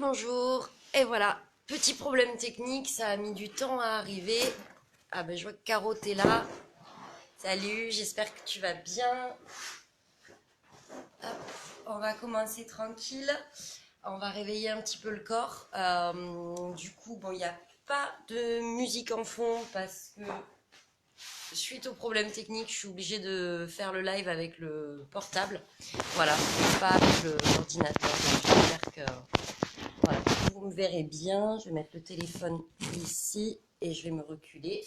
bonjour. Et voilà, petit problème technique, ça a mis du temps à arriver. Ah ben je vois que Caro t'es là. Salut, j'espère que tu vas bien. Hop, on va commencer tranquille. On va réveiller un petit peu le corps. Du coup, bon, il n'y a pas de musique en fond parce que suite au problème technique, je suis obligée de faire le live avec le portable. Voilà, pas avec l'ordinateur. Donc j'espère que voilà, vous me verrez bien. Je vais mettre le téléphone ici et je vais me reculer.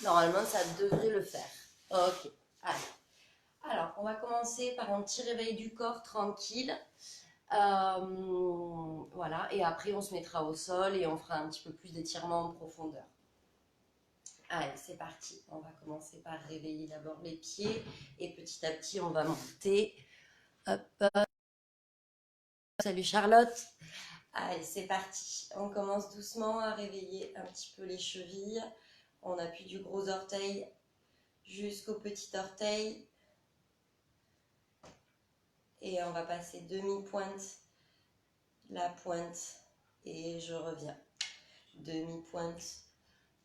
Normalement, ça devrait le faire. Ok, allez. Alors, on va commencer par un petit réveil du corps tranquille. Voilà, et après, on se mettra au sol et on fera un petit peu plus d'étirement en profondeur. Allez, c'est parti. On va commencer par réveiller d'abord les pieds et petit à petit, on va monter. Hop, hop. Salut Charlotte. Allez, c'est parti. On commence doucement à réveiller un petit peu les chevilles. On appuie du gros orteil jusqu'au petit orteil. Et on va passer demi-pointe, la pointe, et je reviens. Demi-pointe,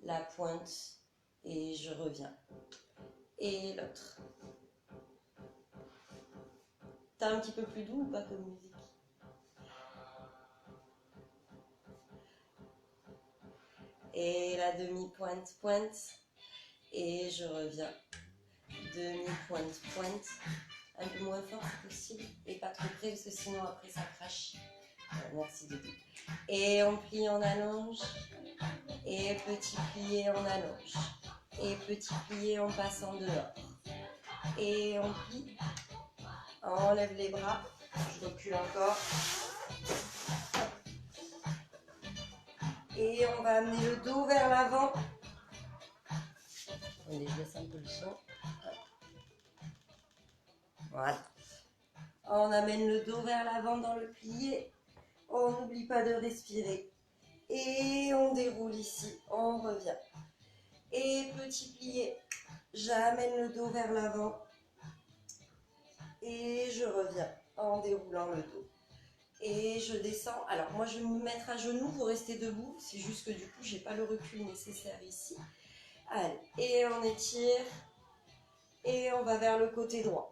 la pointe, et je reviens. Et l'autre. T'as un petit peu plus doux ou pas comme musique? Et la demi-pointe, pointe, et je reviens. Demi-pointe, pointe. Un peu moins fort si possible et pas trop près parce que sinon après ça crache. Merci Doudou. Et on plie, on allonge. Et petit plié, on allonge. Et petit plié, on passe en dehors. Et on plie. On enlève les bras. Je recule encore. Et on va amener le dos vers l'avant. Attendez, je laisse un peu le son. Voilà. On amène le dos vers l'avant dans le plié. On n'oublie pas de respirer. Et on déroule ici. On revient. Et petit plié. J'amène le dos vers l'avant. Et je reviens en déroulant le dos. Et je descends. Alors moi je vais me mettre à genoux, vous restez debout. C'est juste que du coup j'ai pas le recul nécessaire ici. Allez, et on étire. Et on va vers le côté droit.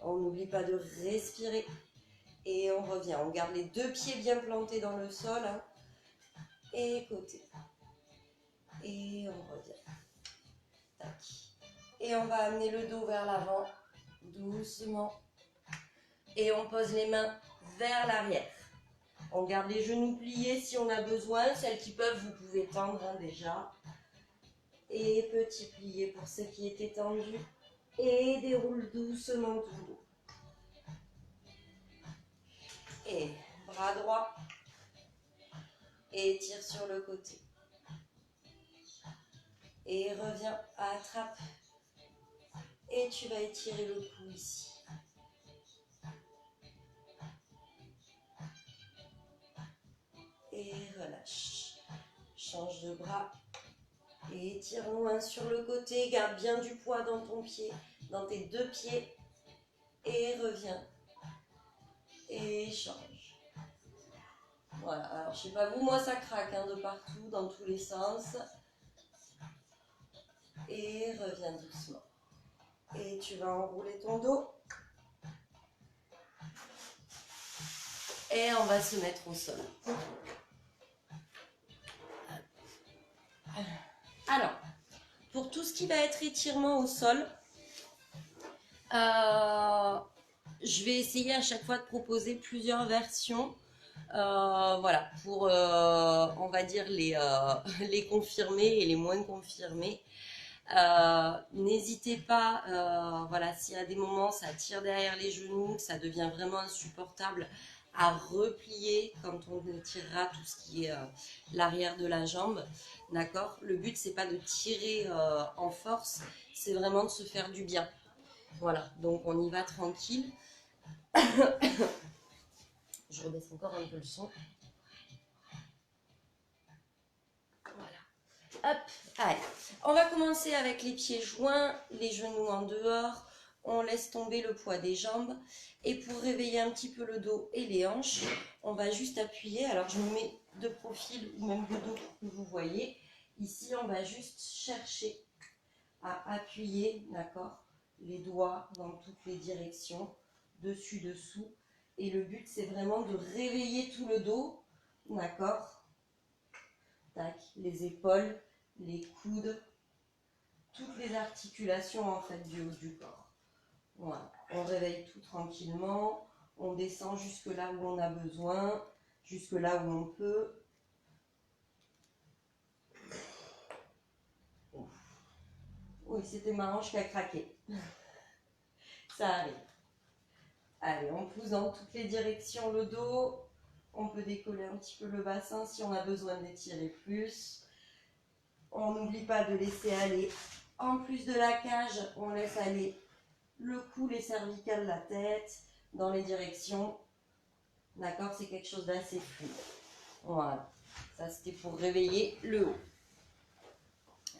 On n'oublie pas de respirer. Et on revient. On garde les deux pieds bien plantés dans le sol. Hein. Et côté. Et on revient. Tac. Et on va amener le dos vers l'avant. Doucement. Et on pose les mains vers l'arrière. On garde les genoux pliés si on a besoin. Celles qui peuvent, vous pouvez tendre hein, déjà. Et petit plié pour ceux qui étaient tendus. Et déroule doucement tout le dos. Et bras droit. Et tire sur le côté. Et reviens, attrape. Et tu vas étirer le cou ici. Et relâche. Change de bras. Et étire loin sur le côté. Garde bien du poids dans ton pied, dans tes deux pieds. Et reviens. Et change. Voilà. Alors, je sais pas vous, moi ça craque hein, de partout, dans tous les sens. Et reviens doucement. Et tu vas enrouler ton dos. Et on va se mettre au sol. Alors, pour tout ce qui va être étirement au sol, je vais essayer à chaque fois de proposer plusieurs versions. Voilà, pour, on va dire, les confirmés et les moins confirmés. N'hésitez pas, voilà, s'il y a des moments ça tire derrière les genoux, que ça devient vraiment insupportable, à replier quand on tirera tout ce qui est l'arrière de la jambe, d'accord. Le but c'est pas de tirer en force, c'est vraiment de se faire du bien. Voilà, donc on y va tranquille. Je rebaisse encore un peu le son. Hop, allez. On va commencer avec les pieds joints, les genoux en dehors. on laisse tomber le poids des jambes. Et pour réveiller un petit peu le dos et les hanches, on va juste appuyer. Alors je me mets de profil ou même de dos que vous voyez. Ici, on va juste chercher à appuyer, d'accord, les doigts dans toutes les directions, dessus, dessous. Et le but, c'est vraiment de réveiller tout le dos, d'accord. Tac, les épaules, les coudes, toutes les articulations en fait du haut du corps. Voilà, on réveille tout tranquillement, on descend jusque là où on a besoin, jusque là où on peut. Oui, c'était ma hanche qui a craqué. Ça arrive. Allez, on pousse dans toutes les directions le dos. On peut décoller un petit peu le bassin si on a besoin d'étirer plus. On n'oublie pas de laisser aller, en plus de la cage, on laisse aller le cou, les cervicales, la tête, dans les directions. D'accord, c'est quelque chose d'assez fluide. Voilà, ça c'était pour réveiller le haut.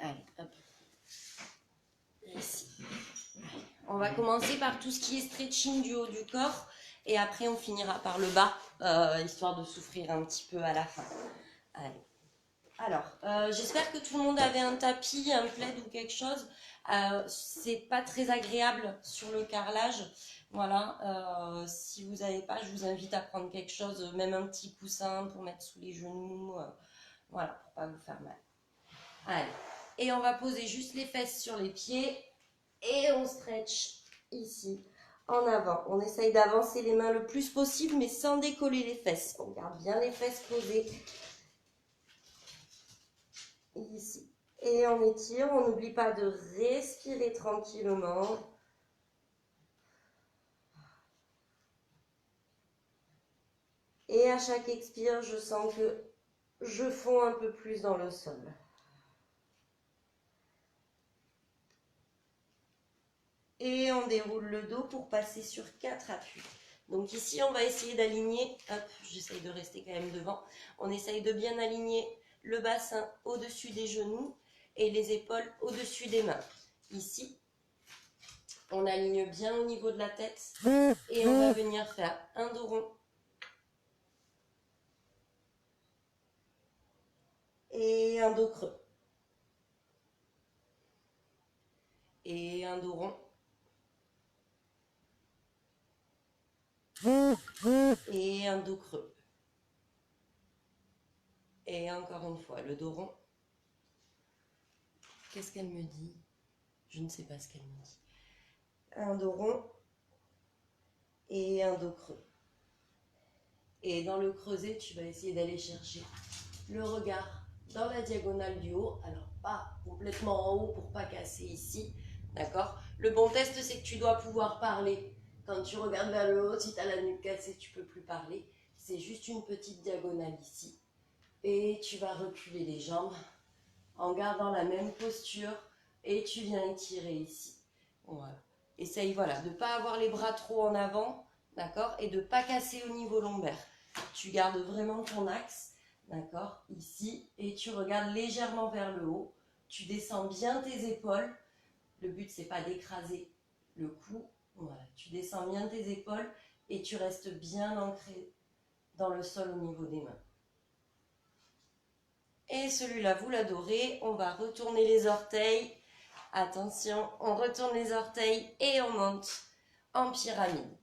Allez, hop. Ici. On va commencer par tout ce qui est stretching du haut du corps et après on finira par le bas, histoire de souffrir un petit peu à la fin. Allez. Alors, j'espère que tout le monde avait un tapis, un plaid ou quelque chose. C'est pas très agréable sur le carrelage. Voilà, si vous n'avez pas, je vous invite à prendre quelque chose, même un petit coussin pour mettre sous les genoux. Voilà, pour pas vous faire mal. Allez, et on va poser juste les fesses sur les pieds et on stretch ici en avant. On essaye d'avancer les mains le plus possible, mais sans décoller les fesses. On garde bien les fesses posées. Ici. Et on étire, on n'oublie pas de respirer tranquillement. Et à chaque expire, je sens que je fonds un peu plus dans le sol. Et on déroule le dos pour passer sur 4 appuis. Donc ici, on va essayer d'aligner, hop, j'essaye de rester quand même devant. On essaye de bien aligner le bassin au-dessus des genoux et les épaules au-dessus des mains. Ici, on aligne bien au niveau de la tête et on va venir faire un dos rond et un dos creux. Et un dos rond. Et un dos creux. Et encore une fois, le dos rond. Qu'est-ce qu'elle me dit? Je ne sais pas ce qu'elle me dit. Un dos rond et un dos creux. Et dans le creuset, tu vas essayer d'aller chercher le regard dans la diagonale du haut. Alors, pas complètement en haut pour pas casser ici. D'accord? Le bon test, c'est que tu dois pouvoir parler. Quand tu regardes vers le haut, si tu as la nuque cassée, tu ne peux plus parler. C'est juste une petite diagonale ici. Et tu vas reculer les jambes en gardant la même posture. Et tu viens étirer ici. Voilà. Essaye voilà, de ne pas avoir les bras trop en avant. D'accord? Et de ne pas casser au niveau lombaire. Tu gardes vraiment ton axe. D'accord? Ici. Et tu regardes légèrement vers le haut. Tu descends bien tes épaules. Le but, c'est pas d'écraser le cou. Voilà. Tu descends bien tes épaules et tu restes bien ancré dans le sol au niveau des mains. Et celui-là, vous l'adorez. On va retourner les orteils. Attention, on retourne les orteils et on monte en pyramide.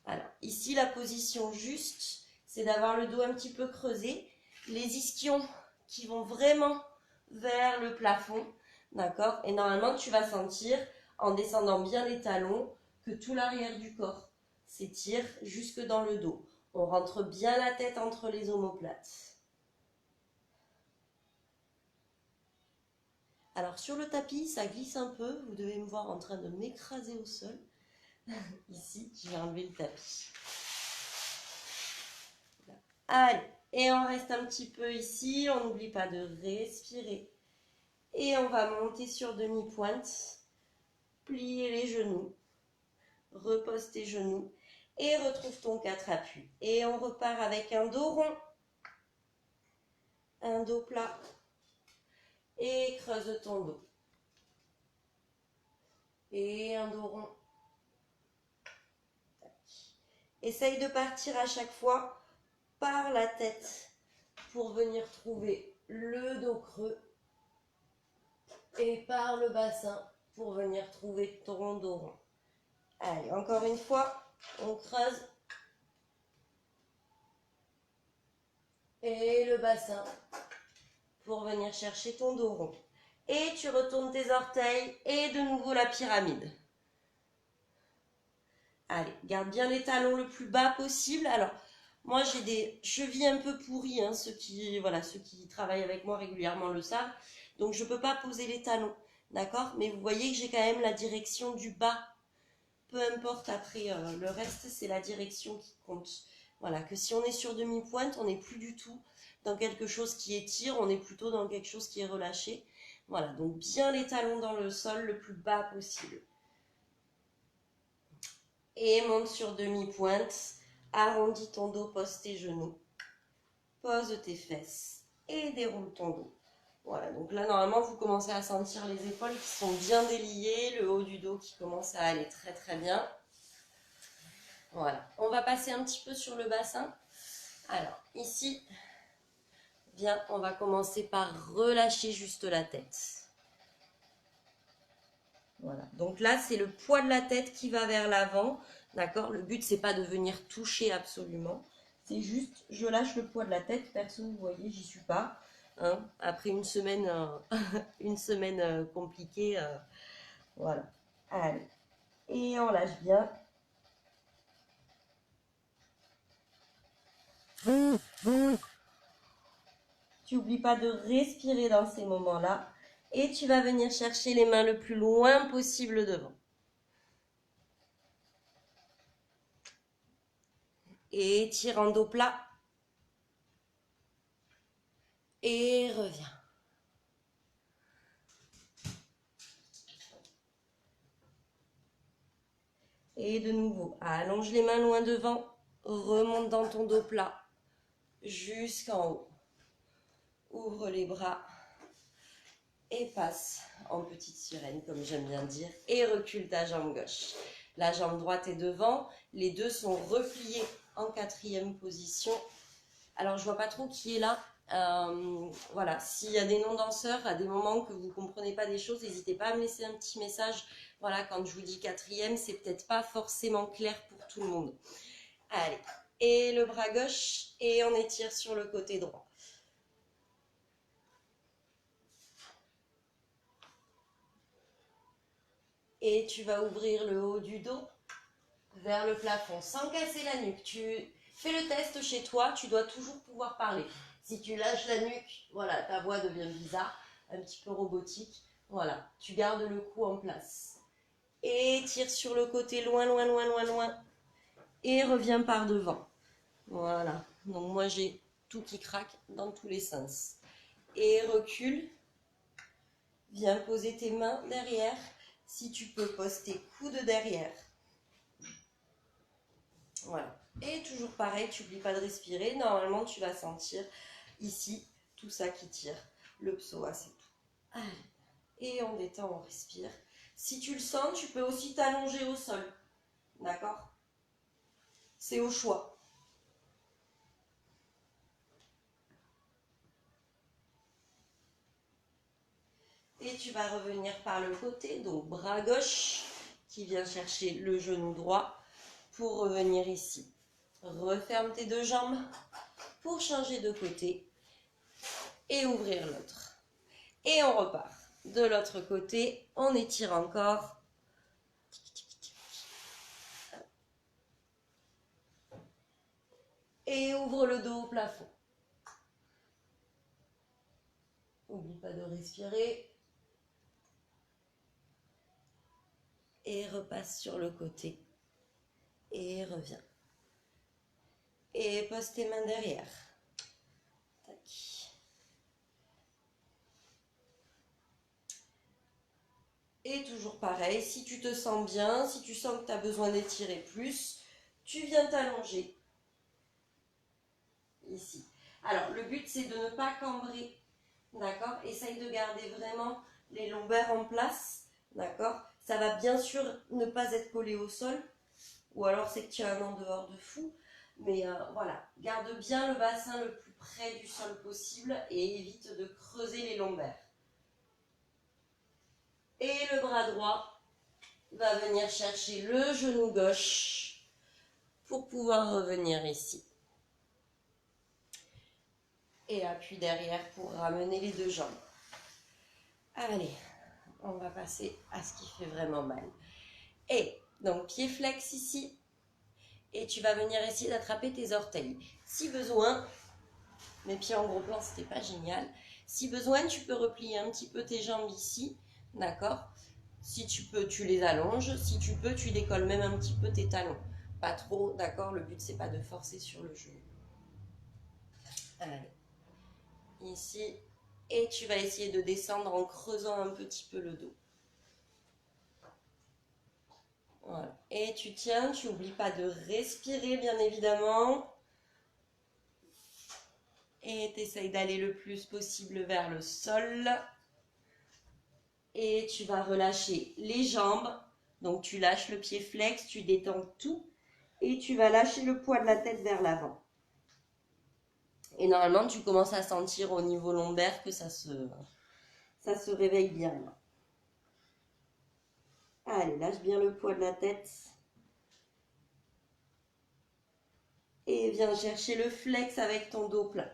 Alors, ici, la position juste, c'est d'avoir le dos un petit peu creusé. Les ischions qui vont vraiment vers le plafond. D'accord? Et normalement, tu vas sentir, en descendant bien les talons, que tout l'arrière du corps s'étire jusque dans le dos. On rentre bien la tête entre les omoplates. Alors, sur le tapis, ça glisse un peu. Vous devez me voir en train de m'écraser au sol. Ici, je vais enlever le tapis. Allez, et on reste un petit peu ici. On n'oublie pas de respirer. Et on va monter sur demi-pointe. Plier les genoux. Repose tes genoux. Et retrouve ton 4 appuis. Et on repart avec un dos rond. Un dos plat. Et creuse ton dos. Et un dos rond. Essaye de partir à chaque fois par la tête pour venir trouver le dos creux et par le bassin pour venir trouver ton dos rond. Allez, encore une fois, on creuse. Et le bassin pour venir chercher ton dos rond. Et tu retournes tes orteils et de nouveau la pyramide. Allez, garde bien les talons le plus bas possible. Alors, moi j'ai des chevilles un peu pourries, hein, ceux qui travaillent avec moi régulièrement le savent. Donc je ne peux pas poser les talons, d'accord? Mais vous voyez que j'ai quand même la direction du bas. Peu importe après, le reste c'est la direction qui compte. Voilà, que si on est sur demi-pointe, on n'est plus du tout dans quelque chose qui étire, on est plutôt dans quelque chose qui est relâché. Voilà, donc bien les talons dans le sol le plus bas possible. Et monte sur demi-pointe, arrondis ton dos, pose tes genoux, pose tes fesses et déroule ton dos. Voilà, donc là normalement vous commencez à sentir les épaules qui sont bien déliées, le haut du dos qui commence à aller très très bien. Voilà, on va passer un petit peu sur le bassin. Alors ici, bien, on va commencer par relâcher juste la tête. Voilà, donc là c'est le poids de la tête qui va vers l'avant, d'accord? Le but c'est pas de venir toucher absolument, c'est juste je lâche le poids de la tête. Perso, vous voyez, j'y suis pas. Hein, après une semaine, compliquée, voilà. Allez, et on lâche bien. Tu n'oublies pas de respirer dans ces moments-là. Et tu vas venir chercher les mains le plus loin possible devant. Et tire en dos plat. Et reviens. Et de nouveau, allonge les mains loin devant. Remonte dans ton dos plat. Jusqu'en haut. Ouvre les bras. Et passe en petite sirène, comme j'aime bien dire. Et recule ta jambe gauche. La jambe droite est devant. Les deux sont repliés en 4e position. Alors, je vois pas trop qui est là. Voilà, s'il y a des non-danseurs, à des moments que vous ne comprenez pas des choses, n'hésitez pas à me laisser un petit message. Voilà, quand je vous dis 4e, c'est peut-être pas forcément clair pour tout le monde. Allez, et le bras gauche, et on étire sur le côté droit. Et tu vas ouvrir le haut du dos vers le plafond sans casser la nuque. Tu fais le test chez toi, tu dois toujours pouvoir parler. Si tu lâches la nuque, voilà, ta voix devient bizarre, un petit peu robotique. Voilà, tu gardes le cou en place. Et tire sur le côté loin, loin, loin, loin, loin. Et reviens par devant. Voilà, donc moi j'ai tout qui craque dans tous les sens. Et recule. Viens poser tes mains derrière. Si tu peux, pose tes coudes derrière. Voilà. Et toujours pareil, tu n'oublies pas de respirer. Normalement, tu vas sentir ici tout ça qui tire. Le psoas, c'est tout. Allez. Et on détend, on respire. Si tu le sens, tu peux aussi t'allonger au sol. D'accord? C'est au choix. Et tu vas revenir par le côté, donc bras gauche qui vient chercher le genou droit pour revenir ici. Referme tes deux jambes pour changer de côté et ouvrir l'autre. Et on repart. De l'autre côté, on étire encore. Et ouvre le dos au plafond. N'oublie pas de respirer. Et repasse sur le côté. Et reviens. Et pose tes mains derrière. Tac. Et toujours pareil, si tu te sens bien, si tu sens que tu as besoin d'étirer plus, tu viens t'allonger. Ici. Alors, le but, c'est de ne pas cambrer. D'accord? Essaye de garder vraiment les lombaires en place. D'accord? Ça va bien sûr ne pas être collé au sol, ou alors c'est que tu as un en dehors de fou. Mais voilà, garde bien le bassin le plus près du sol possible et évite de creuser les lombaires. Et le bras droit va venir chercher le genou gauche pour pouvoir revenir ici. Et appui derrière pour ramener les deux jambes. Allez, on va passer à ce qui fait vraiment mal. Et donc pied flex ici. Et tu vas venir essayer d'attraper tes orteils. Si besoin, mes pieds en gros plan, c'était pas génial. Si besoin, tu peux replier un petit peu tes jambes ici, d'accord? Si tu peux, tu les allonges. Si tu peux, tu décolles même un petit peu tes talons. Pas trop, d'accord? Le but, c'est pas de forcer sur le genou. Allez. Ici. Et tu vas essayer de descendre en creusant un petit peu le dos. Voilà. Et tu tiens, tu n'oublies pas de respirer, bien évidemment. Et tu essayes d'aller le plus possible vers le sol. Et tu vas relâcher les jambes. Donc tu lâches le pied flex, tu détends tout. Et tu vas lâcher le poids de la tête vers l'avant. Et normalement, tu commences à sentir au niveau lombaire que ça se réveille bien. Là. Allez, lâche bien le poids de la tête. Et viens chercher le flex avec ton dos plein.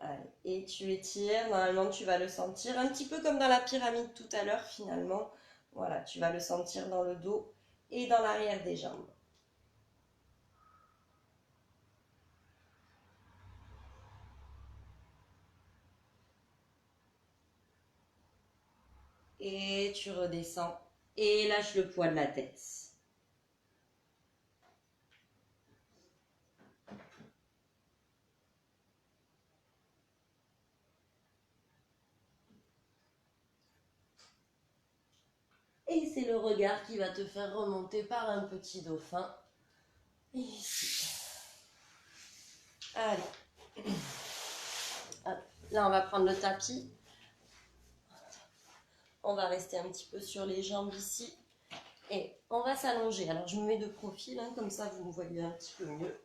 Allez, et tu étires. Normalement, tu vas le sentir un petit peu comme dans la pyramide tout à l'heure, finalement. Voilà, tu vas le sentir dans le dos et dans l'arrière des jambes. Et tu redescends et lâche le poids de la tête. Et c'est le regard qui va te faire remonter par un petit dauphin. Ici. Allez. Hop. Là, on va prendre le tapis. On va rester un petit peu sur les jambes ici. Et on va s'allonger. Alors, je me mets de profil, hein, comme ça, vous me voyez un petit peu mieux.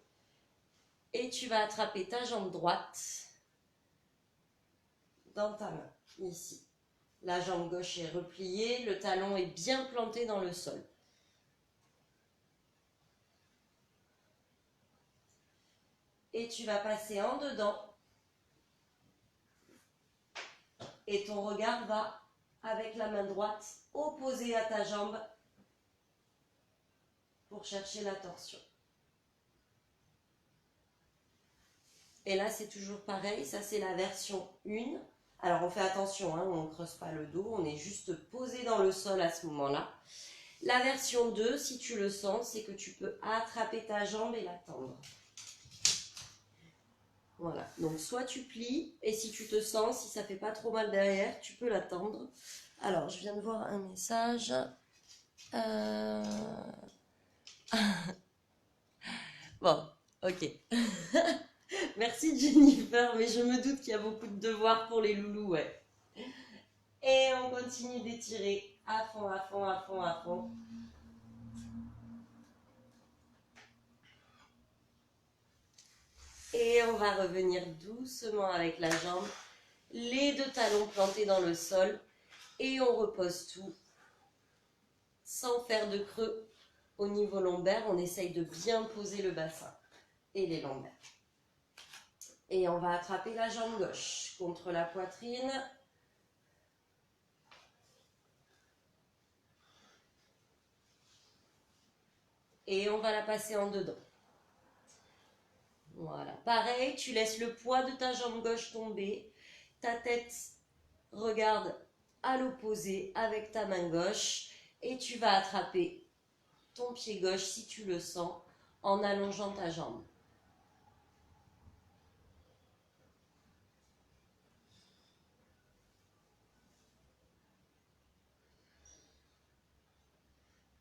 Et tu vas attraper ta jambe droite dans ta main, ici. La jambe gauche est repliée, le talon est bien planté dans le sol. Et tu vas passer en dedans. Et ton regard va, avec la main droite, opposée à ta jambe pour chercher la torsion. Et là, c'est toujours pareil, ça c'est la version 1. Alors, on fait attention, hein, on ne creuse pas le dos, on est juste posé dans le sol à ce moment-là. La version 2, si tu le sens, c'est que tu peux attraper ta jambe et la tendre. Voilà, donc soit tu plies, et si tu te sens, si ça fait pas trop mal derrière, tu peux la tendre. Alors, je viens de voir un message. Bon, ok. Merci Jennifer, mais je me doute qu'il y a beaucoup de devoirs pour les loulous, ouais. Et on continue d'étirer à fond, à fond, à fond, à fond. Et on va revenir doucement avec la jambe, les deux talons plantés dans le sol. Et on repose tout sans faire de creux au niveau lombaire. On essaye de bien poser le bassin et les lombaires. Et on va attraper la jambe gauche contre la poitrine. Et on va la passer en dedans. Voilà. Pareil, tu laisses le poids de ta jambe gauche tomber. Ta tête regarde à l'opposé avec ta main gauche. Et tu vas attraper ton pied gauche si tu le sens en allongeant ta jambe.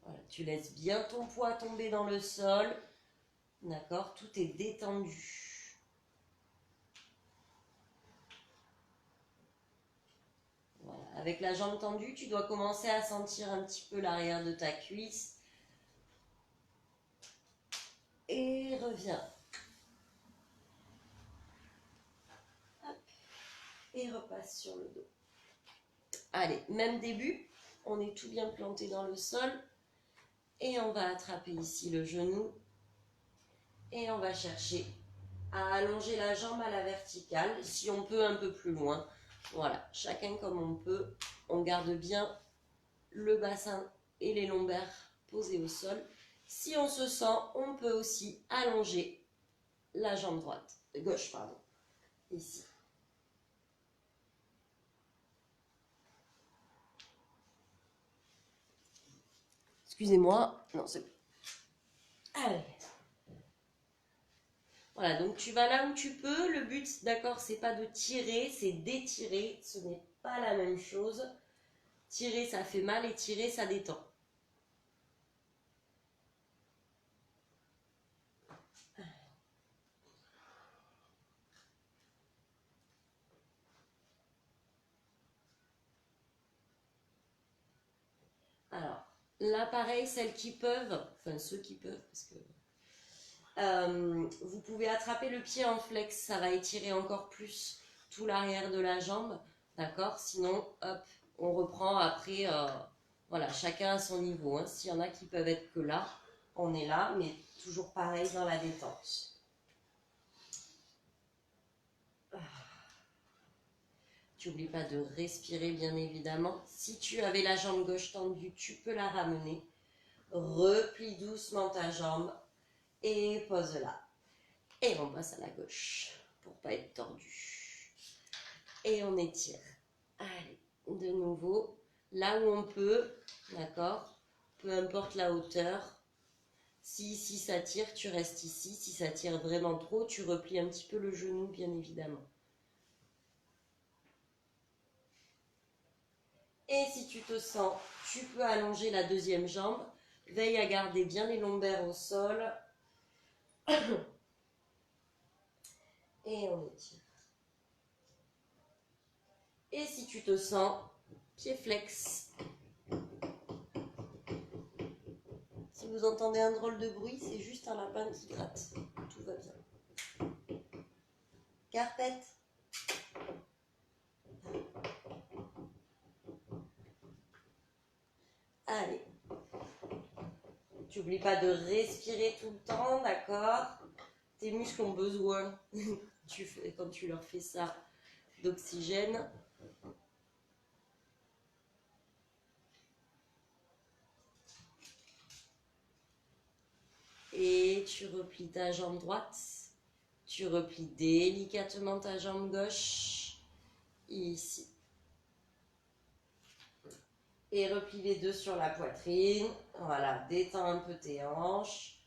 Voilà, tu laisses bien ton poids tomber dans le sol. D'accord, tout est détendu. Voilà, Avec la jambe tendue, tu dois commencer à sentir un petit peu l'arrière de ta cuisse. Et reviens. Hop. Et repasse sur le dos. Allez, même début. On est tout bien planté dans le sol. Et on va attraper ici le genou. Et on va chercher à allonger la jambe à la verticale. Si on peut, un peu plus loin. Voilà, chacun comme on peut. On garde bien le bassin et les lombaires posés au sol. Si on se sent, on peut aussi allonger la jambe gauche, pardon, ici. Excusez-moi, non c'est bon. Allez. Voilà, donc tu vas là où tu peux. Le but, d'accord, c'est pas de tirer, c'est d'étirer. Ce n'est pas la même chose. Tirer, ça fait mal, et tirer, ça détend. Alors, là, pareil, celles qui peuvent, enfin ceux qui peuvent, parce que vous pouvez attraper le pied en flex, ça va étirer encore plus tout l'arrière de la jambe, d'accord? Sinon, hop, on reprend après, voilà, chacun à son niveau. Hein. S'il y en a qui peuvent être que là, on est là, mais toujours pareil dans la détente. Tu n'oublies pas de respirer, bien évidemment. Si tu avais la jambe gauche tendue, tu peux la ramener. Replie doucement ta jambe et pose-la. Et on passe à la gauche pour pas être tordu. Et on étire. Allez, de nouveau, là où on peut, d'accord? Peu importe la hauteur. Si ici ça tire, tu restes ici. Si ça tire vraiment trop, tu replies un petit peu le genou, bien évidemment. Et si tu te sens, tu peux allonger la deuxième jambe. Veille à garder bien les lombaires au sol. Et on étire. Et si tu te sens, pied flex. Si vous entendez un drôle de bruit, c'est juste un lapin qui gratte. Tout va bien. Carpette. Allez. Tu n'oublies pas de respirer tout le temps, d'accord? Tes muscles ont besoin, quand tu leur fais ça, d'oxygène. Et tu replies ta jambe droite. Tu replies délicatement ta jambe gauche. Ici. Et replie les deux sur la poitrine. Voilà, détends un peu tes hanches.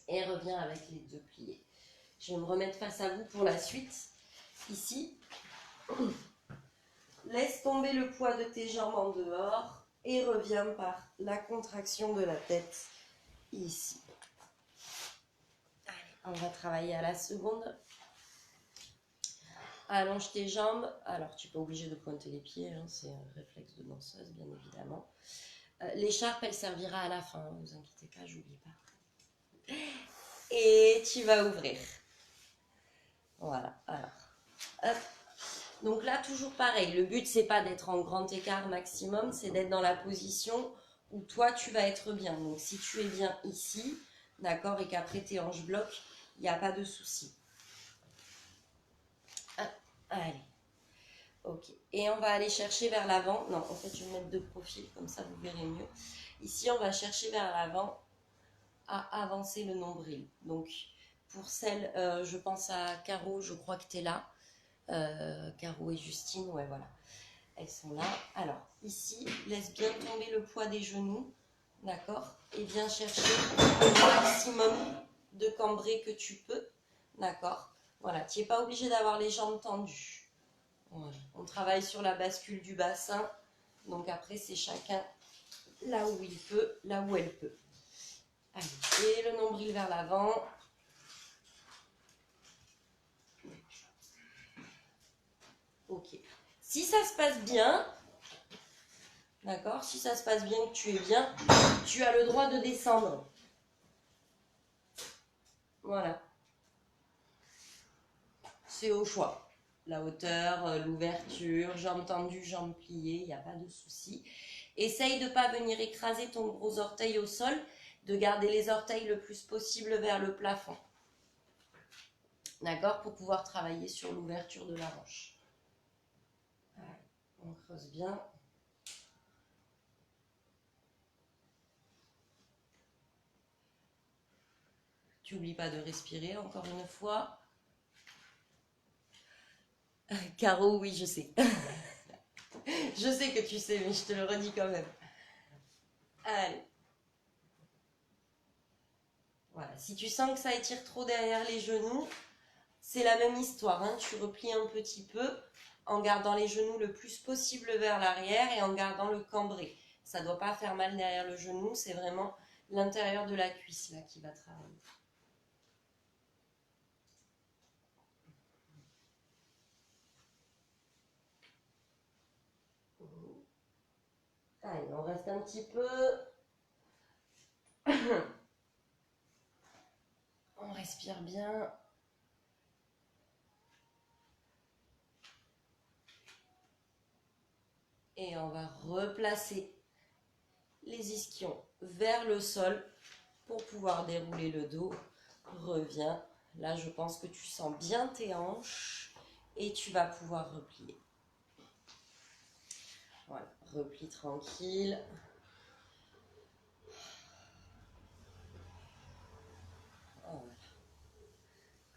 Et reviens avec les deux pliés. Je vais me remettre face à vous pour la suite. Ici. Laisse tomber le poids de tes jambes en dehors. Et reviens par la contraction de la tête. Ici. Allez, on va travailler à la seconde. Allonge tes jambes. Alors, tu n'es pas obligé de pointer les pieds. Hein, c'est un réflexe de danseuse, bien évidemment. L'écharpe, elle servira à la fin. Ne vous inquiétez pas, j'oublie pas. Et tu vas ouvrir. Voilà. Alors, hop. Donc là, toujours pareil. Le but, c'est pas d'être en grand écart maximum. C'est d'être dans la position où toi, tu vas être bien. Donc, si tu es bien ici, d'accord, et qu'après tes hanches bloquent, il n'y a pas de souci. Allez. Ok. Et on va aller chercher vers l'avant. Non, en fait, je vais me mettre de profil, comme ça, vous verrez mieux. Ici, on va chercher vers l'avant à avancer le nombril. Donc, pour celle, je pense à Caro, je crois que tu es là. Caro et Justine, ouais, voilà. Elles sont là. Alors, ici, laisse bien tomber le poids des genoux. D'accord? Et viens chercher le maximum de cambré que tu peux. D'accord? Voilà, tu n'es pas obligé d'avoir les jambes tendues. Voilà. On travaille sur la bascule du bassin. Donc après, c'est chacun là où il peut, là où elle peut. Allez, et le nombril vers l'avant. Ok. Si ça se passe bien, d'accord, si ça se passe bien, que tu es bien, tu as le droit de descendre. Voilà. C'est au choix. La hauteur, l'ouverture, jambes tendues, jambes pliées, il n'y a pas de souci. Essaye de ne pas venir écraser ton gros orteil au sol, de garder les orteils le plus possible vers le plafond. D'accord, pour pouvoir travailler sur l'ouverture de la hanche. On creuse bien. Tu n'oublies pas de respirer encore une fois. Caro, oui, je sais. Je sais que tu sais, mais je te le redis quand même. Allez. Voilà. Si tu sens que ça étire trop derrière les genoux, c'est la même histoire. Hein. Tu replies un petit peu en gardant les genoux le plus possible vers l'arrière et en gardant le cambré. Ça ne doit pas faire mal derrière le genou, c'est vraiment l'intérieur de la cuisse là qui va travailler. Allez, on reste un petit peu. On respire bien. Et on va replacer les ischions vers le sol pour pouvoir dérouler le dos. Reviens. Là, je pense que tu sens bien tes hanches et tu vas pouvoir replier. Voilà, repli tranquille. Voilà.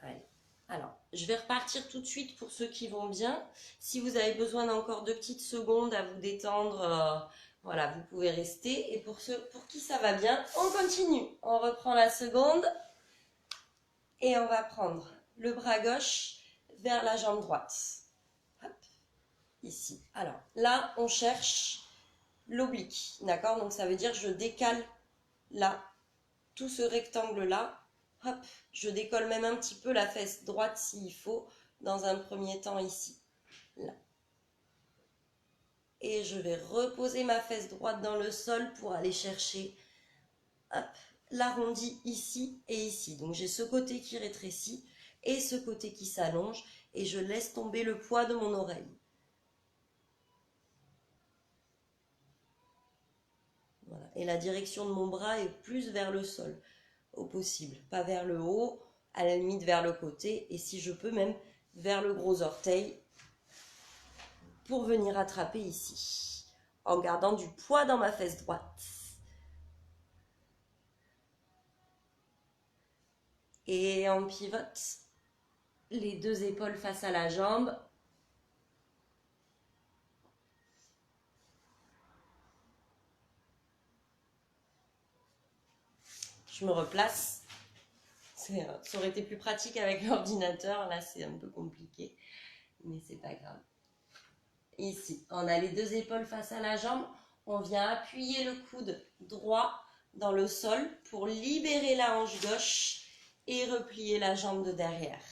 Allez. Alors, je vais repartir tout de suite pour ceux qui vont bien. Si vous avez besoin d'encore 2 petites secondes à vous détendre, voilà, vous pouvez rester. Et pour ceux pour qui ça va bien, on continue. On reprend la seconde et on va prendre le bras gauche vers la jambe droite. Hop, ici. Alors, là, on cherche l'oblique, d'accord? Donc, ça veut dire que je décale là, tout ce rectangle-là. Hop, je décolle même un petit peu la fesse droite s'il faut, dans un premier temps ici. Là. Et je vais reposer ma fesse droite dans le sol pour aller chercher hop, l'arrondi ici et ici. Donc j'ai ce côté qui rétrécit et ce côté qui s'allonge et je laisse tomber le poids de mon oreille. Voilà. Et la direction de mon bras est plus vers le sol au possible, pas vers le haut, à la limite vers le côté et si je peux même vers le gros orteil pour venir attraper ici en gardant du poids dans ma fesse droite. Et on pivote les 2 épaules face à la jambe. Je me replace. Ça aurait été plus pratique avec l'ordinateur. Là, c'est un peu compliqué. Mais c'est pas grave. Ici, on a les 2 épaules face à la jambe. On vient appuyer le coude droit dans le sol pour libérer la hanche gauche et replier la jambe de derrière.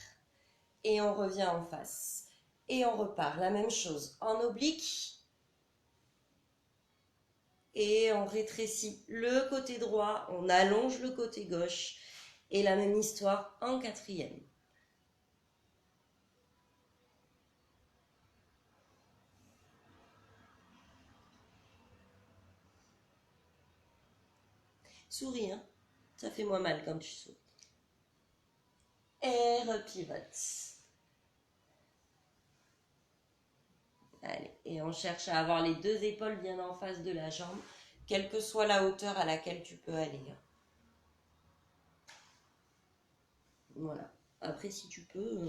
Et on revient en face. Et on repart. La même chose. En oblique. Et on rétrécit le côté droit. On allonge le côté gauche. Et la même histoire en 4e. Souris, hein. Ça fait moins mal quand tu souris. Et repivote. Allez, et on cherche à avoir les 2 épaules bien en face de la jambe, quelle que soit la hauteur à laquelle tu peux aller. Voilà. Après, si tu peux,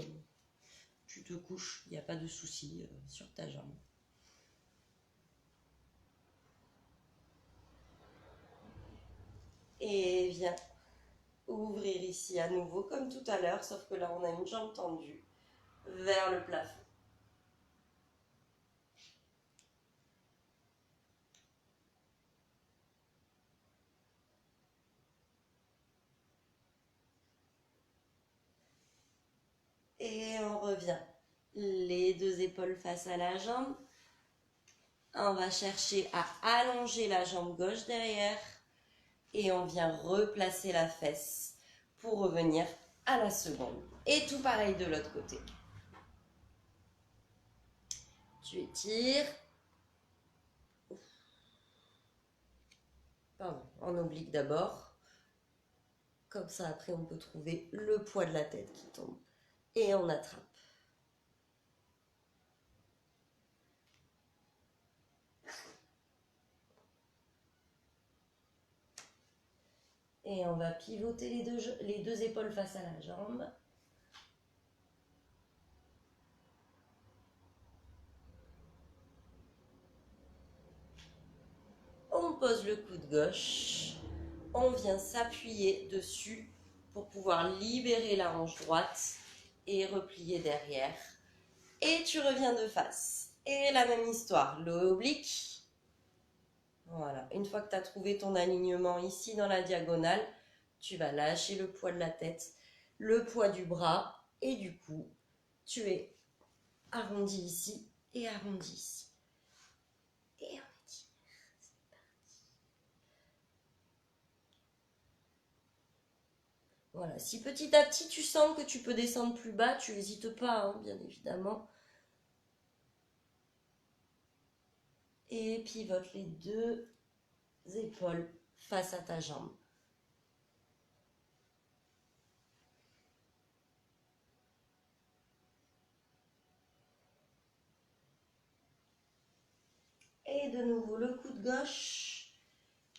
tu te couches, il n'y a pas de souci sur ta jambe. Et viens ouvrir ici à nouveau comme tout à l'heure, sauf que là on a une jambe tendue vers le plafond. Et on revient les deux épaules face à la jambe. On va chercher à allonger la jambe gauche derrière et on vient replacer la fesse pour revenir à la seconde. Et tout pareil de l'autre côté. Tu étires. Pardon, en oblique d'abord. Comme ça, après, on peut trouver le poids de la tête qui tombe. Et on attrape. Et on va pivoter les deux épaules face à la jambe. On pose le coude gauche. On vient s'appuyer dessus pour pouvoir libérer la hanche droite et replier derrière. Et tu reviens de face. Et la même histoire, le oblique. Voilà, une fois que tu as trouvé ton alignement ici dans la diagonale, tu vas lâcher le poids de la tête, le poids du bras et du cou. Tu es arrondi ici et arrondi ici. Et on étire, c'est parti. Voilà, si petit à petit tu sens que tu peux descendre plus bas, tu n'hésites pas, hein, bien évidemment. Et pivote les deux épaules face à ta jambe. Et de nouveau le coude gauche.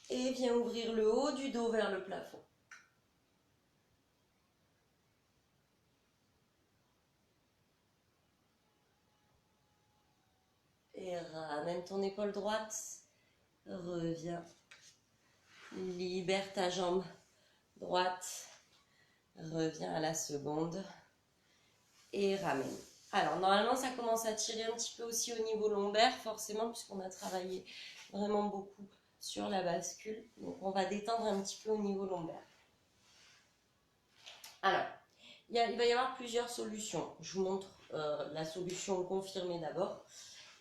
Et viens ouvrir le haut du dos vers le plafond. Et ramène ton épaule droite. Reviens. Libère ta jambe droite. Reviens à la seconde. Et ramène. Alors, normalement, ça commence à tirer un petit peu aussi au niveau lombaire, forcément, puisqu'on a travaillé vraiment beaucoup sur la bascule. Donc, on va détendre un petit peu au niveau lombaire. Alors, il va y avoir plusieurs solutions. Je vous montre la solution confirmée d'abord.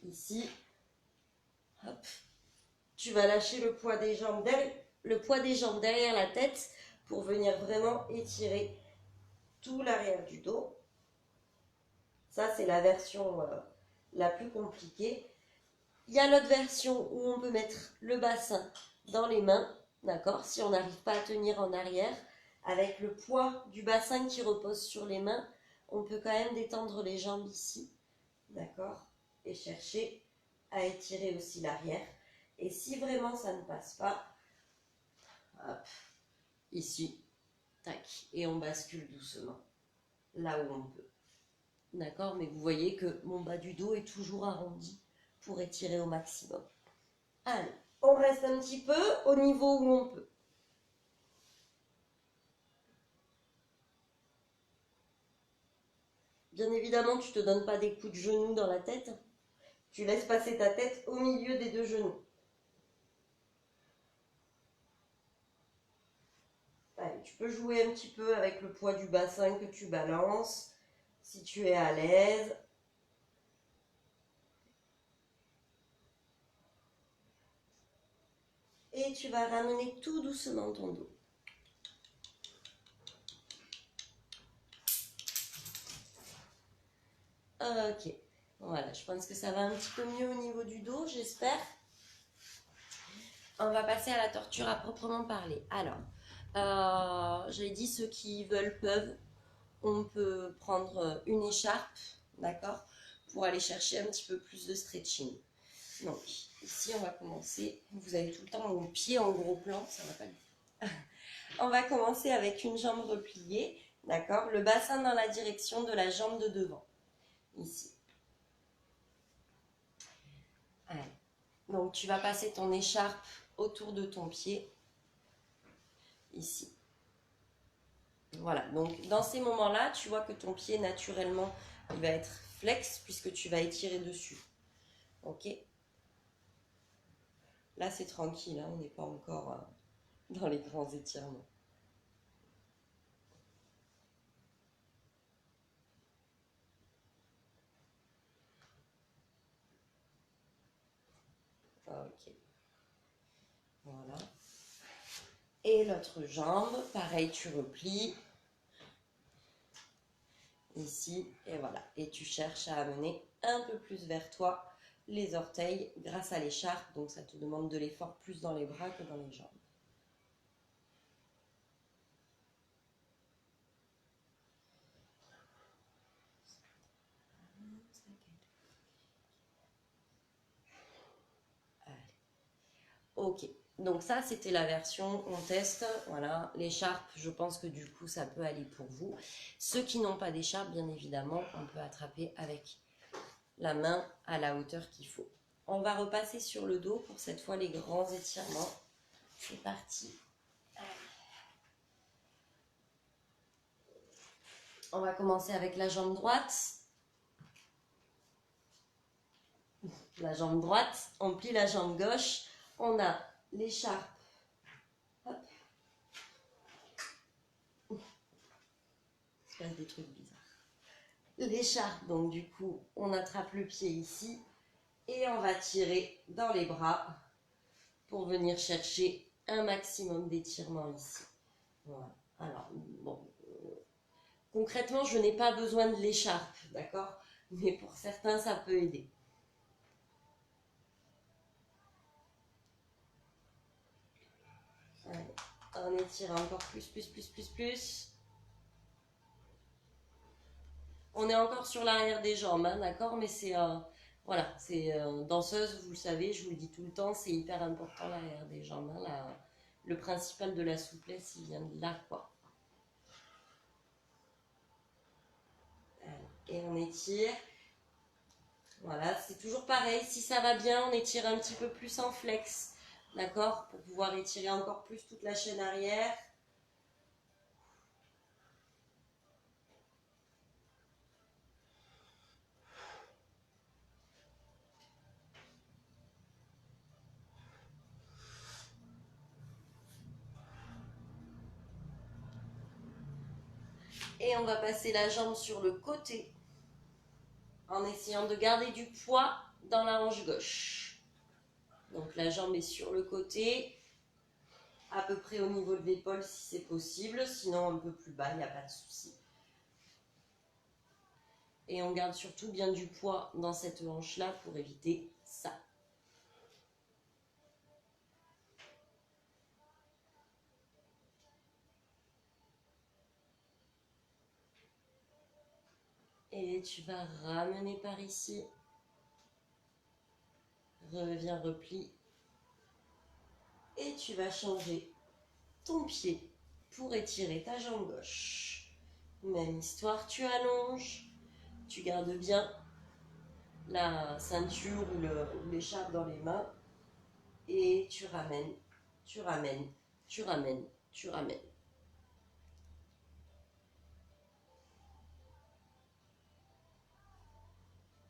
Ici, hop, tu vas lâcher le poids des jambes derrière la tête pour venir vraiment étirer tout l'arrière du dos. Ça, c'est la version la plus compliquée. Il y a l'autre version où on peut mettre le bassin dans les mains, d'accord? Si on n'arrive pas à tenir en arrière, avec le poids du bassin qui repose sur les mains, on peut quand même détendre les jambes ici, d'accord? Et chercher à étirer aussi l'arrière. Et si vraiment ça ne passe pas, hop, ici, tac, et on bascule doucement, là où on peut. D'accord? Mais vous voyez que mon bas du dos est toujours arrondi pour étirer au maximum. Allez, on reste un petit peu au niveau où on peut. Bien évidemment, tu ne te donnes pas des coups de genoux dans la tête. Tu laisses passer ta tête au milieu des deux genoux. Allez, tu peux jouer un petit peu avec le poids du bassin que tu balances, si tu es à l'aise. Et tu vas ramener tout doucement ton dos. Ok, voilà, je pense que ça va un petit peu mieux au niveau du dos, j'espère. On va passer à la torture à proprement parler. Alors, j'avais dit ceux qui veulent peuvent. On peut prendre une écharpe, d'accord, pour aller chercher un petit peu plus de stretching. Donc, ici, on va commencer. Vous avez tout le temps mon pied en gros plan, ça va pas le faire. On va commencer avec une jambe repliée, d'accord, le bassin dans la direction de la jambe de devant, ici. Allez. Donc, tu vas passer ton écharpe autour de ton pied, ici. Voilà, donc dans ces moments-là, tu vois que ton pied, naturellement, il va être flex puisque tu vas étirer dessus. Ok? Là, c'est tranquille, hein, on n'est pas encore dans les grands étirements. Voilà. Et l'autre jambe, pareil, tu replies. Ici, et voilà. Et tu cherches à amener un peu plus vers toi les orteils grâce à l'écharpe. Donc ça te demande de l'effort plus dans les bras que dans les jambes. Ok, donc ça c'était la version on teste, voilà, l'écharpe je pense que du coup ça peut aller pour vous. Ceux qui n'ont pas d'écharpe bien évidemment on peut attraper avec la main à la hauteur qu'il faut. On va repasser sur le dos pour cette fois les grands étirements. C'est parti. On va commencer avec la jambe droite. La jambe droite, on plie la jambe gauche. On a l'écharpe. Hop. Il se passe des trucs bizarres. L'écharpe, donc du coup, on attrape le pied ici. Et on va tirer dans les bras pour venir chercher un maximum d'étirement ici. Voilà. Alors, bon, concrètement, je n'ai pas besoin de l'écharpe, d'accord? Mais pour certains, ça peut aider. Allez, on étire encore plus. On est encore sur l'arrière des jambes, hein, d'accord? Mais c'est voilà, c'est danseuse, vous le savez, je vous le dis tout le temps, c'est hyper important l'arrière des jambes. Hein, le principal de la souplesse, il vient de là, quoi. Et on étire. Voilà, c'est toujours pareil. Si ça va bien, on étire un petit peu plus en flex. D'accord? Pour pouvoir étirer encore plus toute la chaîne arrière. Et on va passer la jambe sur le côté en essayant de garder du poids dans la hanche gauche. Donc la jambe est sur le côté, à peu près au niveau de l'épaule si c'est possible, sinon un peu plus bas, il n'y a pas de souci. Et on garde surtout bien du poids dans cette hanche-là pour éviter ça. Et tu vas ramener par ici. Reviens, replie. Et tu vas changer ton pied pour étirer ta jambe gauche. Même histoire, tu allonges. Tu gardes bien la ceinture ou l'écharpe dans les mains. Et tu ramènes, tu ramènes, tu ramènes, tu ramènes.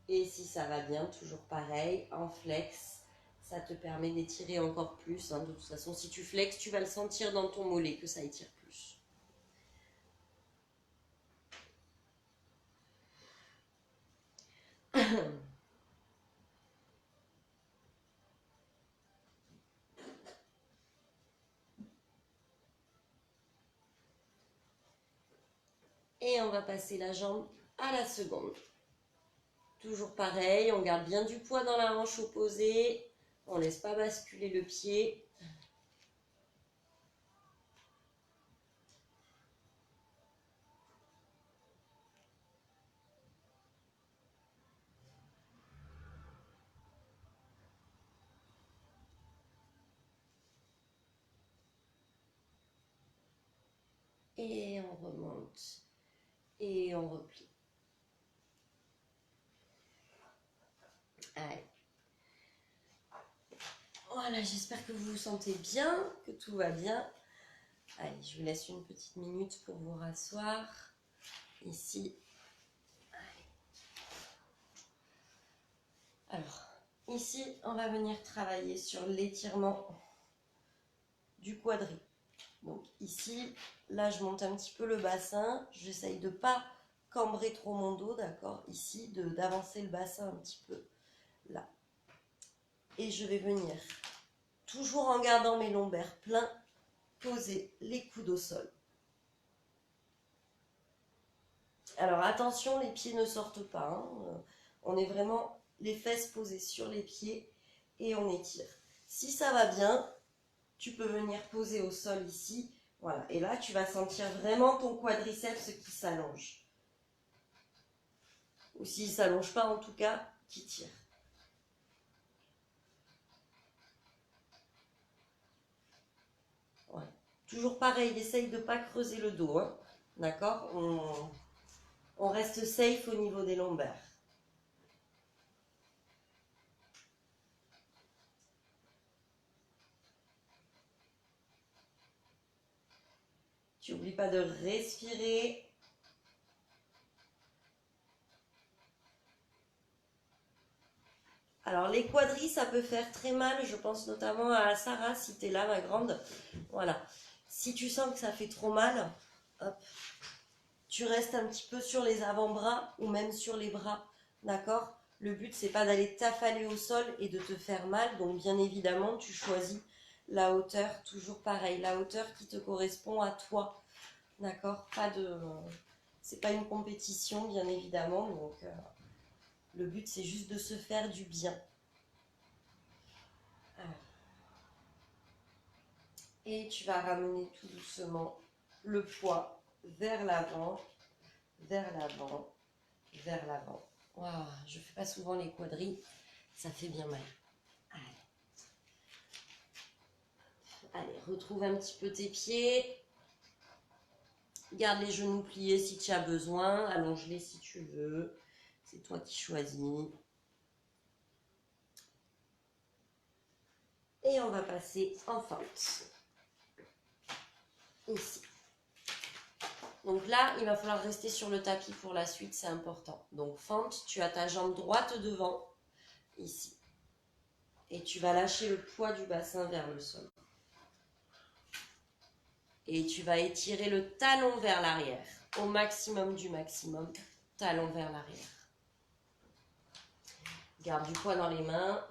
Et si ça va bien, toujours pareil, en flex, ça te permet d'étirer encore plus. Hein. De toute façon, si tu flexes, tu vas le sentir dans ton mollet que ça étire plus. Et on va passer la jambe à la seconde. Toujours pareil, on garde bien du poids dans la hanche opposée. On ne laisse pas basculer le pied. Et on remonte. Et on replie. Allez. Voilà, j'espère que vous vous sentez bien, que tout va bien. Allez, je vous laisse une petite minute pour vous rasseoir. Ici. Allez. Alors, ici, on va venir travailler sur l'étirement du quadri. Donc ici, là, je monte un petit peu le bassin. J'essaye de ne pas cambrer trop mon dos, d'accord? Ici, d'avancer le bassin un petit peu, là. Et je vais venir toujours en gardant mes lombaires pleins, poser les coudes au sol. Alors attention, les pieds ne sortent pas, hein. On est vraiment les fesses posées sur les pieds et on étire. Si ça va bien, tu peux venir poser au sol ici. Voilà, et là tu vas sentir vraiment ton quadriceps qui s'allonge. Ou s'il ne s'allonge pas en tout cas, qui tire. Ouais. Toujours pareil, essaye de ne pas creuser le dos, hein. D'accord, on reste safe au niveau des lombaires. Tu n'oublies pas de respirer. Alors les quadris, ça peut faire très mal. Je pense notamment à Sarah, si tu es là, ma grande. Voilà. Si tu sens que ça fait trop mal, hop, tu restes un petit peu sur les avant-bras ou même sur les bras. D'accord? Le but, c'est pas d'aller t'affaler au sol et de te faire mal. Donc bien évidemment, tu choisis la hauteur, toujours pareil, la hauteur qui te correspond à toi. D'accord? C'est pas une compétition, bien évidemment. Donc le but, c'est juste de se faire du bien. Alors. Et tu vas ramener tout doucement le poids vers l'avant, vers l'avant, vers l'avant. Wow, je ne fais pas souvent les quadris, ça fait bien mal. Allez, retrouve un petit peu tes pieds. Garde les genoux pliés si tu as besoin. Allonge-les si tu veux. C'est toi qui choisis. Et on va passer en fente. Ici. Donc là, il va falloir rester sur le tapis pour la suite, c'est important. Donc fente, tu as ta jambe droite devant, ici. Et tu vas lâcher le poids du bassin vers le sol. Et tu vas étirer le talon vers l'arrière, au maximum du maximum, talon vers l'arrière. Garde du poids dans les mains.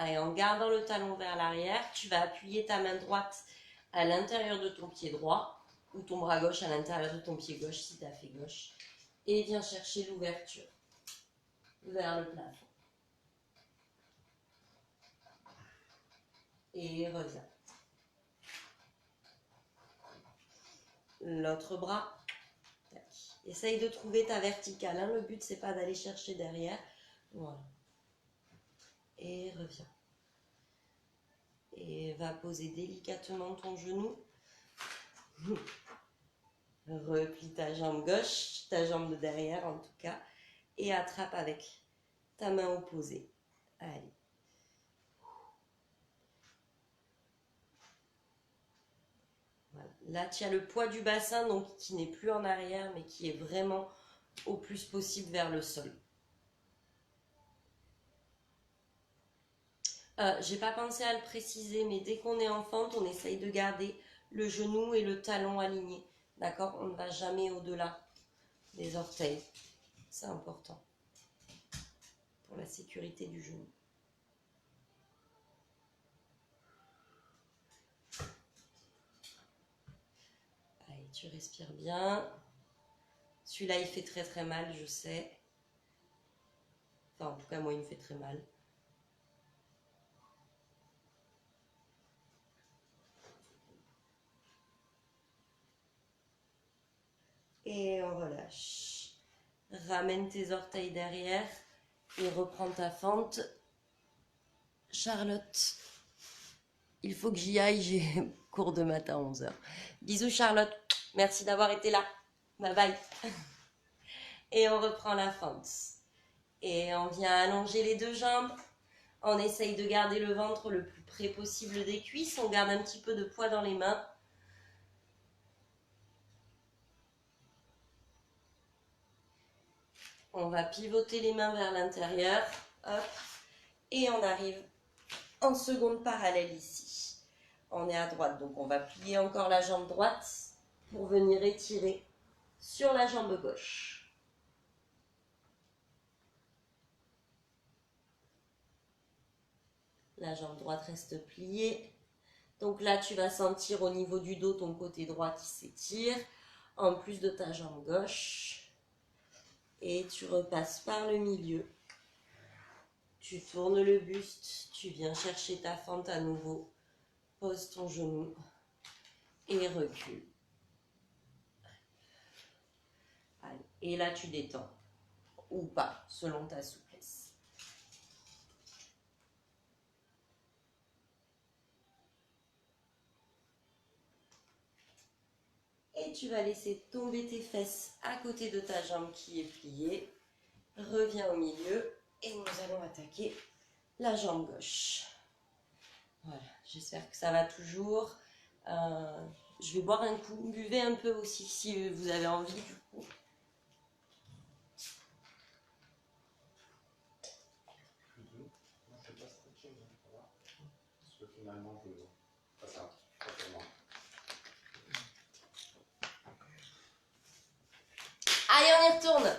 Et en gardant le talon vers l'arrière, tu vas appuyer ta main droite à l'intérieur de ton pied droit ou ton bras gauche à l'intérieur de ton pied gauche si tu as fait gauche. Et viens chercher l'ouverture vers le plafond. Et reviens. L'autre bras. Tac. Essaye de trouver ta verticale. Hein. Le but, c'est pas d'aller chercher derrière. Voilà. Et reviens. Et va poser délicatement ton genou. Replie ta jambe gauche, ta jambe de derrière en tout cas. Et attrape avec ta main opposée. Allez. Voilà. Là, tu as le poids du bassin donc qui n'est plus en arrière mais qui est vraiment au plus possible vers le sol. J'ai pas pensé à le préciser, mais dès qu'on est en fente, on essaye de garder le genou et le talon alignés. D'accord? On ne va jamais au-delà des orteils. C'est important pour la sécurité du genou. Allez, tu respires bien. Celui-là, il fait très très mal, je sais. Enfin, en tout cas, moi, il me fait très mal. Et on relâche. Ramène tes orteils derrière et reprends ta fente. Charlotte, il faut que j'y aille, j'ai cours de matin à 11 h. Bisous Charlotte, merci d'avoir été là. Bye bye. Et on reprend la fente. Et on vient allonger les deux jambes. On essaye de garder le ventre le plus près possible des cuisses. On garde un petit peu de poids dans les mains. On va pivoter les mains vers l'intérieur. Hop. Et on arrive en seconde parallèle ici. On est à droite, donc on va plier encore la jambe droite pour venir étirer sur la jambe gauche. La jambe droite reste pliée. Donc là, tu vas sentir au niveau du dos ton côté droit qui s'étire, en plus de ta jambe gauche. Et tu repasses par le milieu. Tu tournes le buste, tu viens chercher ta fente à nouveau. Pose ton genou et recule. Allez. Et là, tu détends. Ou pas, selon ta souplesse. Et tu vas laisser tomber tes fesses à côté de ta jambe qui est pliée. Reviens au milieu et nous allons attaquer la jambe gauche. Voilà, j'espère que ça va toujours. Je vais boire un coup. Buvez un peu aussi si vous avez envie du coup. Allez, on y retourne.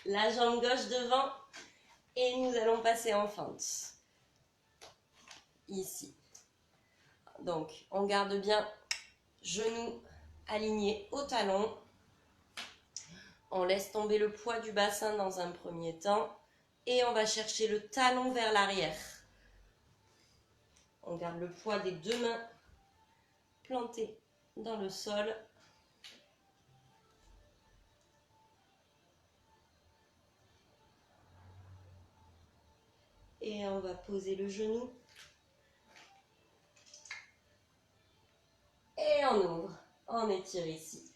La jambe gauche devant et nous allons passer en fente. Ici. Donc, on garde bien genoux alignés au talon. On laisse tomber le poids du bassin dans un premier temps et on va chercher le talon vers l'arrière. On garde le poids des deux mains plantées dans le sol. Et on va poser le genou. Et on ouvre. On étire ici.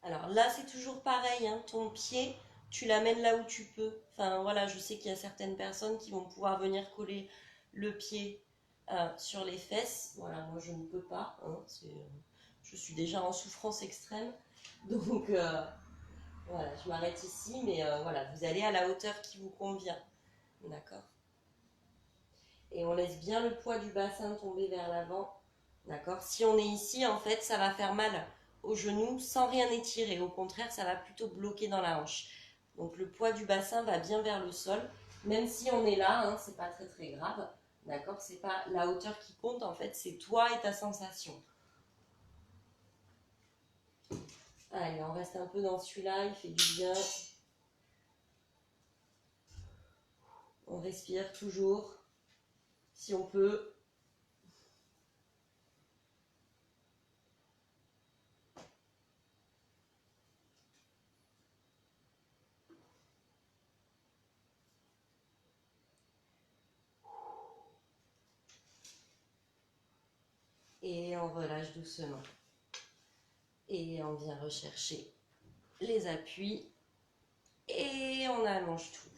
Alors là, c'est toujours pareil. Hein, ton pied, tu l'amènes là où tu peux. Enfin voilà, je sais qu'il y a certaines personnes qui vont pouvoir venir coller le pied sur les fesses. Voilà, moi je ne peux pas. Hein, je suis déjà en souffrance extrême. Donc voilà, je m'arrête ici. Mais voilà, vous allez à la hauteur qui vous convient. D'accord? Et on laisse bien le poids du bassin tomber vers l'avant. D'accord? Si on est ici, en fait, ça va faire mal au genou sans rien étirer. Au contraire, ça va plutôt bloquer dans la hanche. Donc le poids du bassin va bien vers le sol. Même si on est là, hein, c'est pas très grave. D'accord? C'est pas la hauteur qui compte, en fait, c'est toi et ta sensation. Allez, on reste un peu dans celui-là, il fait du bien. On respire toujours, si on peut. Et on relâche doucement. Et on vient rechercher les appuis. Et on allonge tout.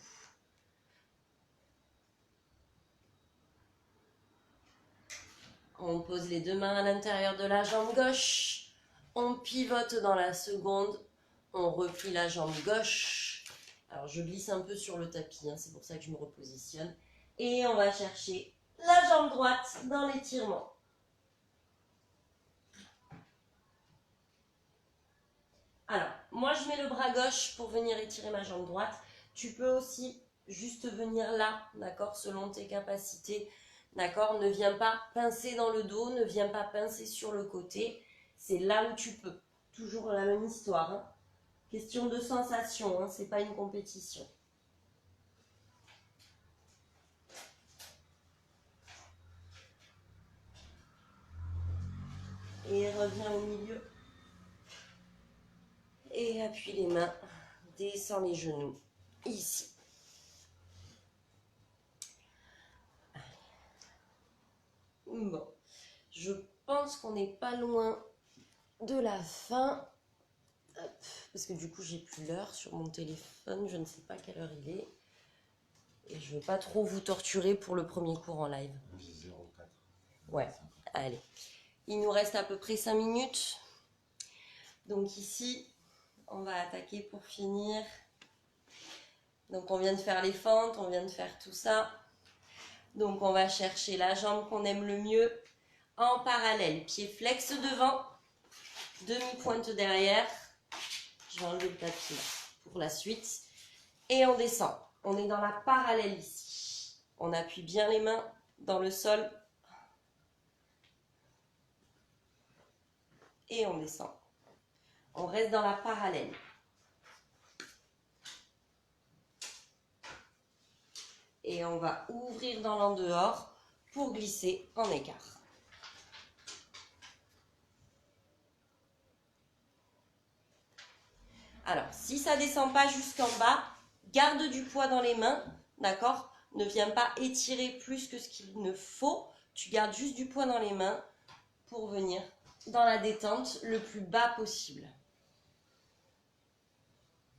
On pose les deux mains à l'intérieur de la jambe gauche. On pivote dans la seconde. On replie la jambe gauche. Alors je glisse un peu sur le tapis, hein, c'est pour ça que je me repositionne. Et on va chercher la jambe droite dans l'étirement. Alors, moi je mets le bras gauche pour venir étirer ma jambe droite. Tu peux aussi juste venir là, d'accord, selon tes capacités. D'accord, ne viens pas pincer dans le dos, ne viens pas pincer sur le côté. C'est là où tu peux. Toujours la même histoire. Hein. Question de sensation, hein, c'est pas une compétition. Et reviens au milieu. Et appuie les mains, descends les genoux, ici. Bon, je pense qu'on n'est pas loin de la fin. Hop, parce que du coup, j'ai plus l'heure sur mon téléphone, je ne sais pas quelle heure il est. Et je ne veux pas trop vous torturer pour le premier cours en live. 04. Ouais, allez. Il nous reste à peu près 5 minutes. Donc ici, on va attaquer pour finir. Donc on vient de faire les fentes, on vient de faire tout ça. Donc on va chercher la jambe qu'on aime le mieux en parallèle. Pied flex devant, demi-pointe derrière. Je vais enlever le tapis là pour la suite. Et on descend. On est dans la parallèle ici. On appuie bien les mains dans le sol. Et on descend. On reste dans la parallèle. Et on va ouvrir dans l'en-dehors pour glisser en écart. Alors, si ça ne descend pas jusqu'en bas, garde du poids dans les mains, d'accord? Ne viens pas étirer plus que ce qu'il ne faut. Tu gardes juste du poids dans les mains pour venir dans la détente le plus bas possible.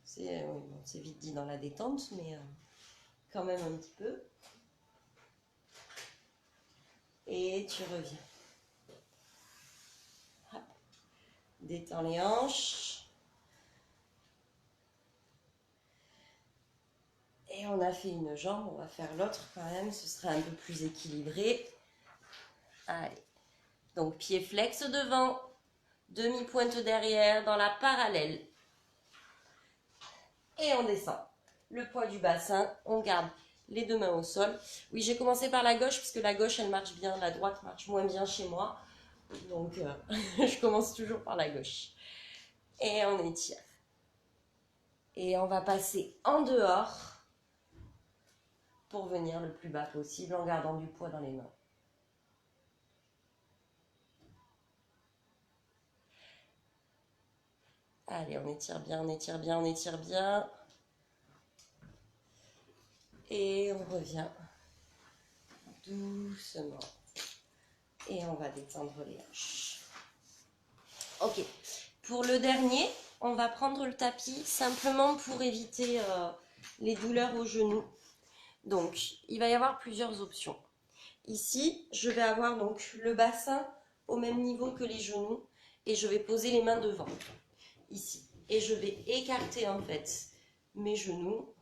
C'est vite dit dans la détente, mais quand même un petit peu. Et tu reviens. Hop. Détends les hanches. Et on a fait une jambe, on va faire l'autre quand même, ce sera un peu plus équilibré. Allez. Donc pied flex devant, demi-pointe derrière dans la parallèle. Et on descend. Le poids du bassin, on garde les deux mains au sol. Oui, j'ai commencé par la gauche parce que la gauche elle marche bien, la droite marche moins bien chez moi. Donc je commence toujours par la gauche. Et on étire. Et on va passer en dehors pour venir le plus bas possible en gardant du poids dans les mains. Allez, on étire bien, on étire bien, on étire bien. Et on revient doucement. Et on va détendre les hanches. Ok, pour le dernier, on va prendre le tapis simplement pour éviter les douleurs aux genoux. Donc, il va y avoir plusieurs options. Ici, je vais avoir donc le bassin au même niveau que les genoux et je vais poser les mains devant, ici. Et je vais écarter en fait mes genoux.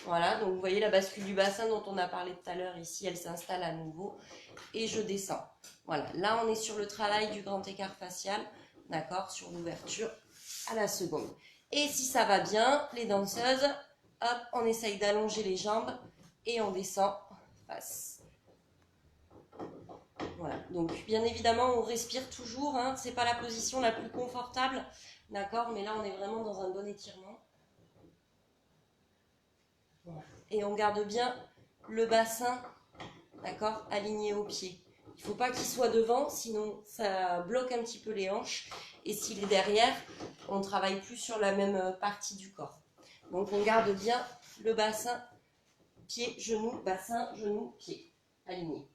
Voilà, donc vous voyez la bascule du bassin dont on a parlé tout à l'heure ici, elle s'installe à nouveau et je descends. Voilà, là on est sur le travail du grand écart facial, d'accord, sur l'ouverture à la seconde. Et si ça va bien, les danseuses, hop, on essaye d'allonger les jambes et on descend face. Voilà, donc bien évidemment on respire toujours, hein, c'est pas la position la plus confortable, d'accord, mais là on est vraiment dans un bon étirement. Voilà. Et on garde bien le bassin, d'accord, aligné au pied. Il ne faut pas qu'il soit devant, sinon ça bloque un petit peu les hanches. Et s'il est derrière, on ne travaille plus sur la même partie du corps. Donc on garde bien le bassin, pied, genou, bassin, genou, pied, aligné.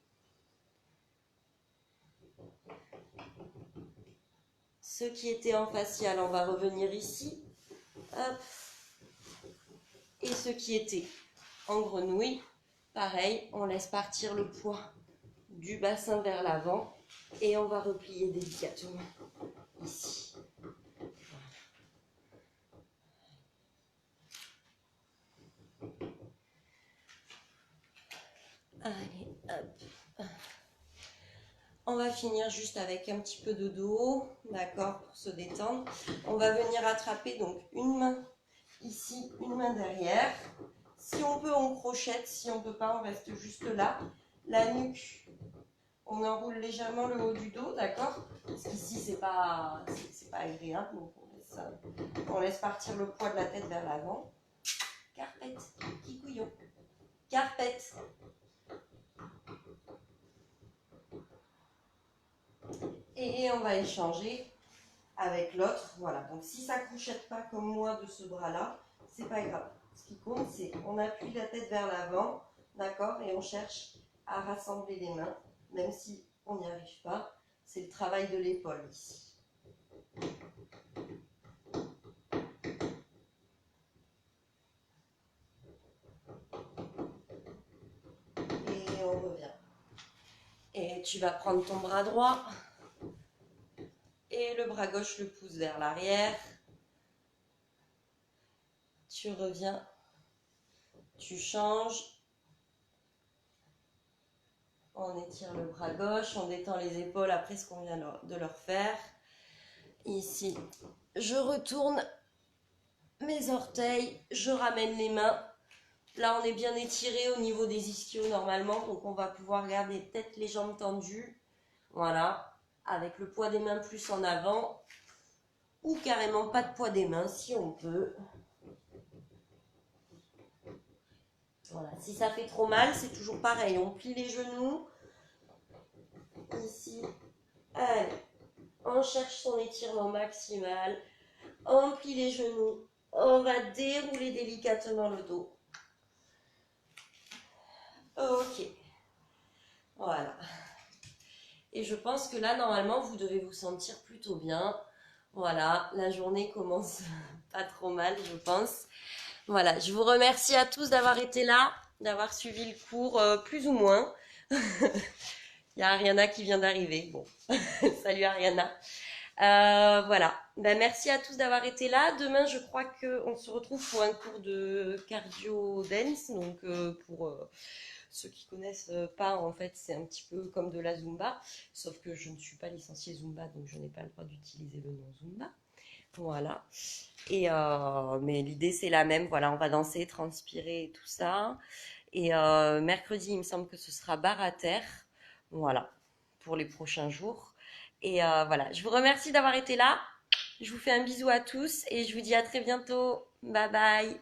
Ceux qui étaient en facial, on va revenir ici. Hop. Et ceux qui étaient en grenouille, pareil, on laisse partir le poids du bassin vers l'avant et on va replier délicatement ici. Allez, hop. On va finir juste avec un petit peu de dos, d'accord, pour se détendre. On va venir attraper donc une main ici, une main derrière. Si on peut, on crochette. Si on ne peut pas, on reste juste là. La nuque, on enroule légèrement le haut du dos, d'accord? Parce qu'ici, c'est pas agréable. Donc on laisse partir le poids de la tête vers l'avant. Carpette, kikouillon. Carpette. Et on va échanger avec l'autre. Voilà, donc si ça ne couchette pas comme moi de ce bras-là, c'est pas grave. Ce qui compte, c'est qu'on appuie la tête vers l'avant, d'accord, et on cherche à rassembler les mains, même si on n'y arrive pas. C'est le travail de l'épaule ici. Et on revient. Et tu vas prendre ton bras droit et le bras gauche le pousse vers l'arrière. Tu reviens, tu changes. On étire le bras gauche, on détend les épaules après ce qu'on vient de leur faire. Ici, je retourne mes orteils, je ramène les mains. Là, on est bien étiré au niveau des ischios normalement, donc on va pouvoir garder peut-être les jambes tendues. Voilà, avec le poids des mains plus en avant, ou carrément pas de poids des mains si on peut. Voilà, si ça fait trop mal, c'est toujours pareil. On plie les genoux. Ici, allez, on cherche son étirement maximal. On plie les genoux. On va dérouler délicatement le dos. Ok, voilà. Et je pense que là, normalement, vous devez vous sentir plutôt bien. Voilà, la journée commence pas trop mal, je pense. Voilà, je vous remercie à tous d'avoir été là, d'avoir suivi le cours plus ou moins. Il y a Ariana qui vient d'arriver. Bon, salut Ariana. Voilà, ben, merci à tous d'avoir été là. Demain, je crois qu'on se retrouve pour un cours de cardio dance. Donc, pour ceux qui connaissent pas, en fait, c'est un petit peu comme de la Zumba. Sauf que je ne suis pas licenciée Zumba, donc je n'ai pas le droit d'utiliser le nom Zumba. Voilà. Et mais l'idée c'est la même. Voilà, on va danser, transpirer et tout ça. Et mercredi, il me semble que ce sera barre à terre. Voilà, pour les prochains jours. Et voilà, je vous remercie d'avoir été là. Je vous fais un bisou à tous et je vous dis à très bientôt. Bye bye.